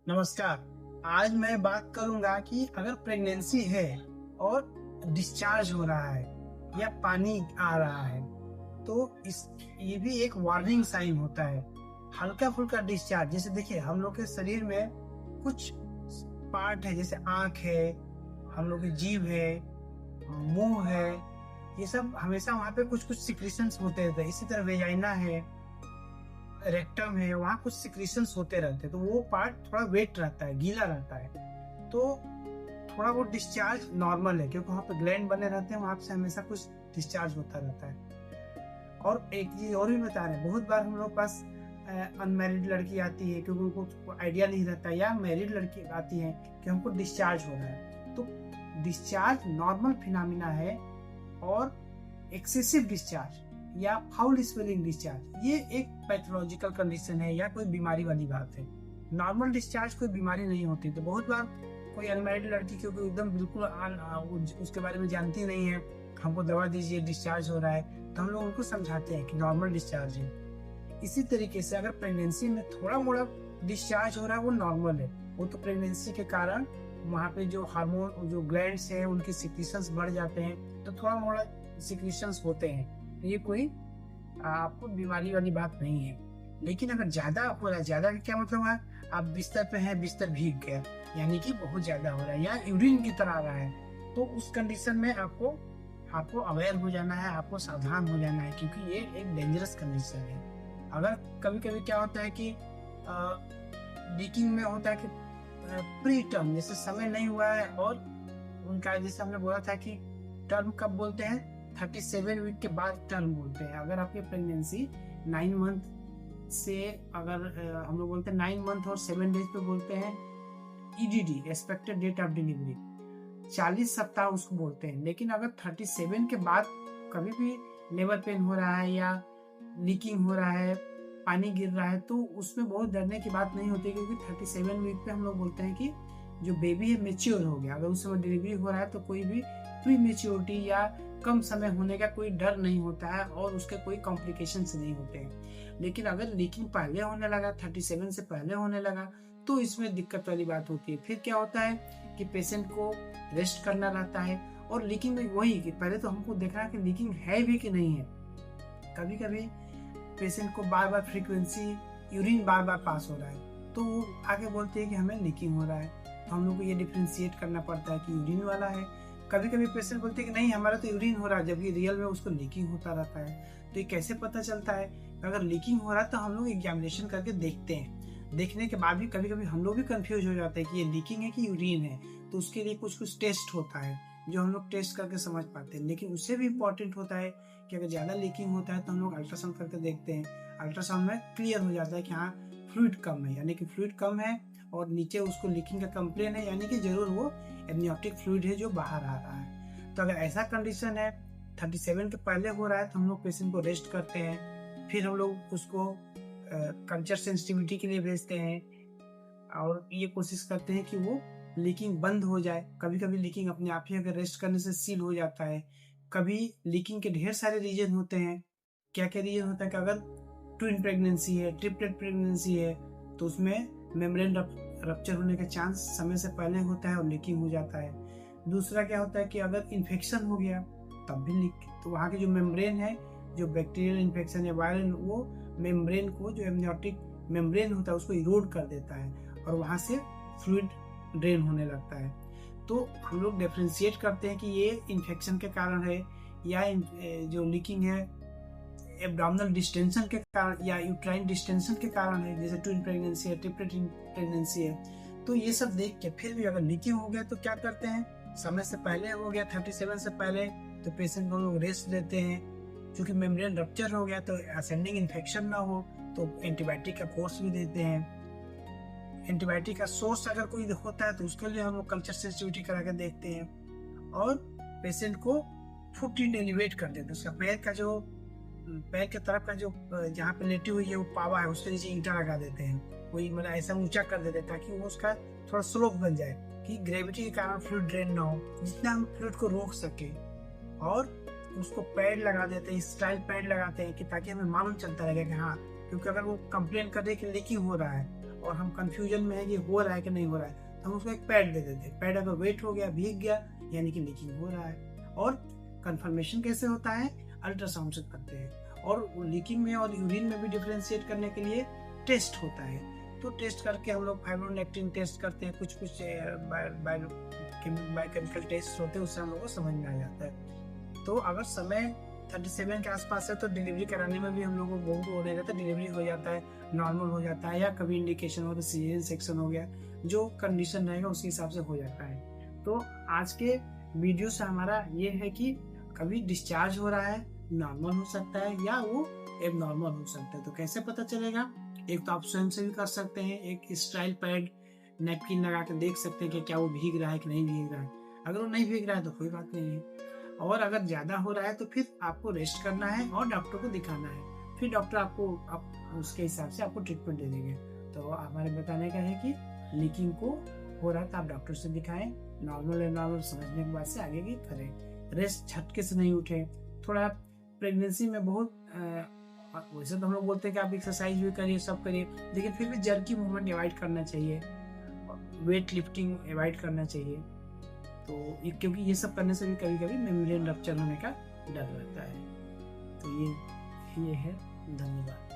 नमस्कार। आज मैं बात करूंगा कि अगर प्रेगनेंसी है और डिस्चार्ज हो रहा है या पानी आ रहा है तो इस ये भी एक वार्निंग साइन होता है। हल्का फुल्का डिस्चार्ज, जैसे देखिए हम लोग के शरीर में कुछ पार्ट है, जैसे आँख है, हम लोग की जीभ है, मुंह है, ये सब हमेशा वहाँ पे कुछ कुछ सिक्रीशंस होते रहते हैं। इसी तरह वेजाइना है, रेक्टम है, वहाँ कुछ सिक्रीशंस होते रहते हैं, तो वो पार्ट थोड़ा वेट रहता है, गीला रहता है। तो थोड़ा वो डिस्चार्ज नॉर्मल है, क्योंकि वहाँ पे ग्लैंड बने रहते हैं, वहाँ से हमेशा कुछ डिस्चार्ज होता रहता है। और एक चीज और भी बता रहे हैं, बहुत बार हम लोग पास अनमैरिड लड़की आती है क्योंकि उनको आइडिया नहीं रहता, या मैरिड लड़की आती है कि हमको डिस्चार्ज हो रहा है। तो डिस्चार्ज नॉर्मल फिनोमिना है, और एक्सेसिव डिस्चार्ज या फाउल स्मेलिंग डिस्चार्ज ये एक पैथोलॉजिकल कंडीशन है या कोई बीमारी वाली बात है। नॉर्मल डिस्चार्ज कोई बीमारी नहीं होती। तो बहुत बार कोई अनमैरिड लड़की क्योंकि एकदम बिल्कुल उसके बारे में जानती नहीं है, हमको दवा दीजिए डिस्चार्ज हो रहा है, तो हम लोग उनको समझाते हैं कि नॉर्मल डिस्चार्ज है। इसी तरीके से अगर प्रेगनेंसी में थोड़ा मोड़ा डिस्चार्ज हो रहा है वो नॉर्मल है, वो तो प्रेगनेंसी के कारण वहाँ पे जो हार्मोन जो ग्लैंड्स हैं उनके सिक्रीशंस बढ़ जाते हैं, तो थोड़ा मोड़ा सिक्रीशंस होते हैं। ये कोई आपको बीमारी वाली बात नहीं है। लेकिन अगर ज्यादा हो रहा है, ज्यादा का क्या मतलब है, आप बिस्तर पे हैं, बिस्तर भीग गया, यानी कि बहुत ज्यादा हो रहा है या यूरिन की तरह आ रहा है, तो उस कंडीशन में आपको आपको अवेयर हो जाना है, आपको सावधान हो जाना है, क्योंकि ये एक डेंजरस कंडीशन है। अगर कभी कभी क्या होता है कि लीकिंग में होता है कि प्री टर्म, जैसे समय नहीं हुआ है, और उनका जैसे हमने बोला था कि टर्म कब बोलते हैं, 37 वीक के बाद टर्म बोलते हैं। अगर आपकी प्रेगनेंसी 9 मंथ से, अगर हम लोग बोलते हैं 9 मंथ और 7 डेज पे बोलते हैं EDD, expected date of delivery, 40 सप्ताह उसको बोलते हैं। लेकिन अगर 37 के बाद कभी भी लेबर पेन हो रहा है या लीकिंग हो रहा है, पानी गिर रहा है, तो उसमें बहुत डरने की बात नहीं होती, क्योंकि 37 वीक पे हम लोग बोलते हैं कि जो बेबी है मेच्योर हो गया। अगर उस समय डिलीवरी हो रहा है तो कोई भी प्री मेच्योरिटी या कम समय होने का कोई डर नहीं होता है, और उसके कोई कॉम्प्लिकेशंस नहीं होते हैं। लेकिन अगर लीकिंग पहले होने लगा, 37 से पहले होने लगा, तो इसमें दिक्कत वाली बात होती है। फिर क्या होता है कि पेशेंट को रेस्ट करना रहता है, और लीकिंग में वही कि पहले तो हमको देखना है कि लीकिंग है भी कि नहीं है। कभी कभी पेशेंट को बार बार फ्रीक्वेंसी यूरिन बार बार पास हो रहा है, तो वो आगे बोलते हैं कि हमें लीकिंग हो रहा है, तो हम लोग को ये डिफ्रेंशिएट करना पड़ता है कि यूरिन वाला है। कभी कभी पेशेंट बोलते हैं कि नहीं हमारा तो यूरिन हो रहा है, जबकि रियल में उसको लीकिंग होता रहता है। तो ये कैसे पता चलता है? अगर लीकिंग हो रहा है तो हम लोग एग्जामिनेशन करके देखते हैं। देखने के बाद भी कभी कभी हम लोग भी कंफ्यूज हो जाते हैं कि ये लीकिंग है कि यूरिन है, तो उसके लिए कुछ कुछ टेस्ट होता है जो हम लोग टेस्ट करके समझ पाते हैं। लेकिन उससे भी इम्पोर्टेंट होता है कि अगर ज़्यादा लीकिंग होता है तो हम लोग अल्ट्रासाउंड करके देखते हैं। अल्ट्रासाउंड में क्लियर हो जाता है कि हाँ फ्लूइड कम है, यानी कि फ्लूइड कम है, और नीचे उसको लीकिंग का कंप्लेन है, यानी कि जरूर वो एमनियोटिक फ्लूइड है जो बाहर आ रहा है। तो अगर ऐसा कंडीशन है 37 के पहले हो रहा है, तो हम लोग पेशेंट को रेस्ट करते हैं, फिर हम लोग उसको कल्चर सेंसिटिविटी के लिए भेजते हैं, और ये कोशिश करते हैं कि वो लीकिंग बंद हो जाए। कभी कभी लीकिंग अपने आप ही अगर रेस्ट करने से सील हो जाता है। कभी लीकिंग के ढेर सारे रीजन होते हैं। क्या क्या रीजन होता है कि अगर ट्विन प्रेगनेंसी है, ट्रिपलेट प्रेगनेंसी है, तो उसमें मेम्ब्रेन रप्चर होने का चांस समय से पहले होता है और लीकिंग हो जाता है। दूसरा क्या होता है कि अगर इन्फेक्शन हो गया तब भी लीक, तो वहाँ की जो मेम्ब्रेन है, जो बैक्टीरियल इन्फेक्शन या वायरल, वो मेम्ब्रेन को, जो एमनियोटिक मेम्ब्रेन होता है उसको इरोड कर देता है, और वहाँ से फ्लूइड ड्रेन होने लगता है। तो हम लोग डिफरेंशिएट करते हैं कि ये इन्फेक्शन के कारण है, या जो लीकिंग है एब्डोमिनल डिस्टेंशन के कारण या यूट्राइन डिस्टेंशन के कारण है, जैसे ट्विन प्रेगनेंसी है, ट्रिपलेट प्रेगनेंसी है। तो ये सब देख के फिर भी अगर लीकिंग हो गया तो क्या करते हैं, समय से पहले हो गया 37 से पहले, तो पेशेंट को लोग रेस्ट देते हैं। क्योंकि मेम्ब्रेन रप्चर हो गया तो असेंडिंग इन्फेक्शन ना हो, तो एंटीबायोटिक का कोर्स भी देते हैं। एंटीबायोटिक का सोर्स अगर कोई होता है तो उसके लिए हम लोग कल्चर सेंसिटिविटी करा के देखते हैं, और पेशेंट को फुट एलिवेट कर देते हैं। उसका पैर के तरफ का जो जहाँ पे लेटी हुई है वो पावा है, उसके नीचे ईंटा लगा देते हैं, वही मतलब ऐसा ऊंचा कर देते हैं ताकि वो उसका थोड़ा स्लोप बन जाए, कि ग्रेविटी के कारण फ्लूइड ड्रेन ना हो, जितना हम फ्लूइड को रोक सके। और उसको पैड लगा देते हैं, स्टाइल पैड लगाते हैं, कि ताकि हमें मालूम चलता रहेगा कि हाँ, क्योंकि अगर वो कंप्लेन करे कि लीकिंग हो रहा है और हम कंफ्यूजन में है कि हो रहा है कि नहीं हो रहा है, तो हम उसको एक पैड दे देते हैं। पैड अगर वेट हो गया, भीग गया, यानी कि लीकिंग हो रहा है। और कंफर्मेशन कैसे होता है, अल्ट्रासाउंड से करते हैं। और लीकिंग में और यूरिन में भी डिफ्रेंशिएट करने के लिए टेस्ट होता है। तो टेस्ट करके हम लोग फाइब्रोनेक्टिन टेस्ट करते हैं, कुछ बायोकेमिकल टेस्ट होते हैं, उससे हम लोग को समझ में आ जाता है। तो अगर समय 37 के आसपास है तो डिलीवरी कराने में भी हम लोग को बहुत वो नहीं रहता, डिलीवरी हो जाता है, नॉर्मल हो जाता है, या कभी इंडिकेशन हो तो सीजरियन सेक्शन हो गया, जो कंडीशन रहेगा उसी हिसाब से हो जाता है। तो आज के वीडियो से हमारा ये है कि कभी डिस्चार्ज हो रहा है, नॉर्मल हो सकता है या वो एबनॉर्मल हो सकता है। तो कैसे पता चलेगा, एक तो आप स्वयं से भी कर सकते हैं, एक स्टाइल पैड नैपकिन लगा के देख सकते हैं कि क्या वो भीग रहा है कि नहीं भीग रहा है। अगर वो नहीं भीग रहा है तो कोई बात नहीं है, और अगर ज़्यादा हो रहा है तो फिर आपको रेस्ट करना है और डॉक्टर को दिखाना है। फिर डॉक्टर आपको उसके हिसाब से आपको ट्रीटमेंट दे देंगे। तो हमारे बताने का है कि लीकिंग को हो रहा है तो आप डॉक्टर से दिखाएं, नॉर्मल है नॉर्मल समझने के बाद से आगे की करें। रेस्ट झटके से नहीं उठे। थोड़ा प्रेगनेंसी में बहुत वैसे तो हम लोग बोलते हैं कि आप एक्सरसाइज भी करिए, सब करिए, लेकिन फिर भी जर्की मूवमेंट अवॉइड करना चाहिए, वेट लिफ्टिंग अवॉइड करना चाहिए। तो क्योंकि ये सब करने से भी कभी कभी मेम्ब्रेन रप्चर होने का डर रहता है। तो ये है। धन्यवाद।